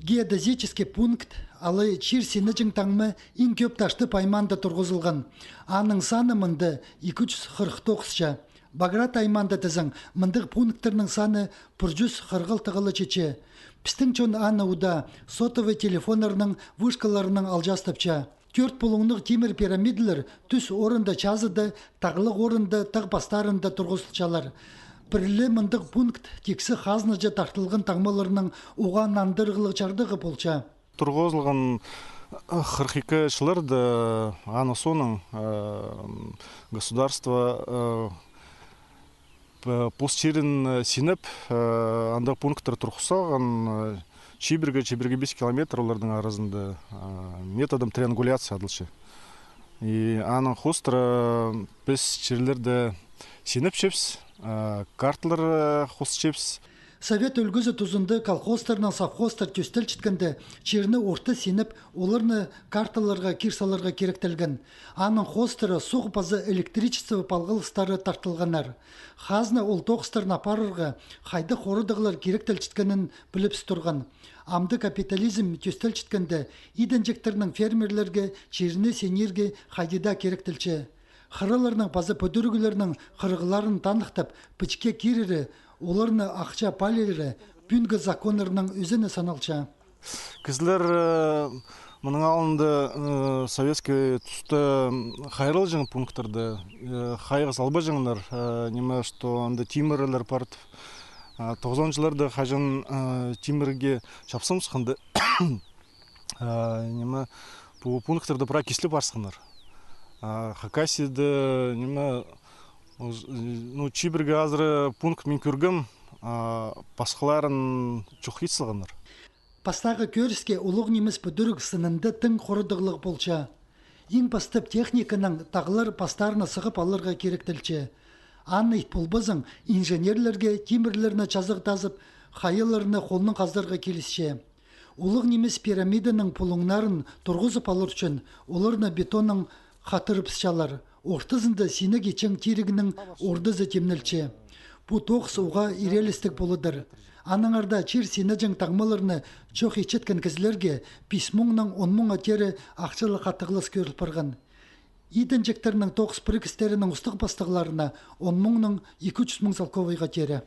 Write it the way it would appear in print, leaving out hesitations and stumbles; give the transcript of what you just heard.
Геодезический пункт алы чирсіні жыңтаңмы иң көп ташты пайманда тұрғызылған. Аның саны мынды 249-ша. Баграт айманда тізің мындық пункттерінің саны 140 чече. Пістің чон аны уда сотовый телефонларының вышкаларының алжастыпча. 4 пулыңлық темір пирамидалар түс орында чазыды, тағылық орында тақ бастарында тұрғызылчалар. Бірлі мындық пункт тексі қазныжа тартылған таңмаларының оған нандырғылық жардығы болча. Тұрғызылған 42 жылырды аны соның государство постчерін сеніп, анда пункттар тұрғысаған чиберге 5 километр олардың арасында методом триангуляция адылшы. И аның хостыра біз черлерді сеніп шепс, карталар хост шепс. Совет өлгізі тұзынды колхозтарынан совхозтар төстел чіткенде черні орты сеніп, оларны карталарға, кирсаларға керектелген. Аның хостары соғы пазы электричество палғылыстары тартылғанар. Хазна ол тоқыстарын апарырға қайды қорыдығылар керектел чіткенін біліпс тұрған. Амды капитализм төстел чіткенде иденжектерінің фермерлерге, черіне сенерге қайдыда керектелче. Қырыларының пазы пөдіргілерінің қырғыларын танықтап, пічке керері, оларны ақча палелері, бүнгі законларының өзіні саналча. Кізлер мұның алынды советский тұсты қайрыл жың пункттарды, қайғы салба жыңлар, неме, что анда тимірлер партып, 90 жыларды қажын тимірге шапсым сұқынды, неме, бұл пункттарды пұра кеслі барсықынар. Хакасияда неме, чиберге азыры пункт мен көргім, басқаларын жоқ етсілғандар. Пастағы көріске ұлық неміс бүдірік сынынды тың қорыдығылық болча. Ең бастып техниканың тағылар пастарына сығып алырға керектілче. Анны итпұлбызың инженерлерге, темірлеріне жазық тазып, қайыларына қолының қаздарға келісше. Ұлық неміс пирамиданың пұлыңнарын тұрғызып алыр үшін, оларына бетонның қатырып сычалар. Ортызында сені кечен тирігінің ордызы темнелче. Бұ тоқс оға ирелістік болыдыр. Аныңарда чир сені жың тағмаларыны чоқ ечеткен кізлерге писмуңның 10 мың атері ақчылы қатығылыс көріліп барған. Иденжектерінің тоқс бірікістерінің ұстық бастығыларына 10 мыңның 200 мың салковайға тері.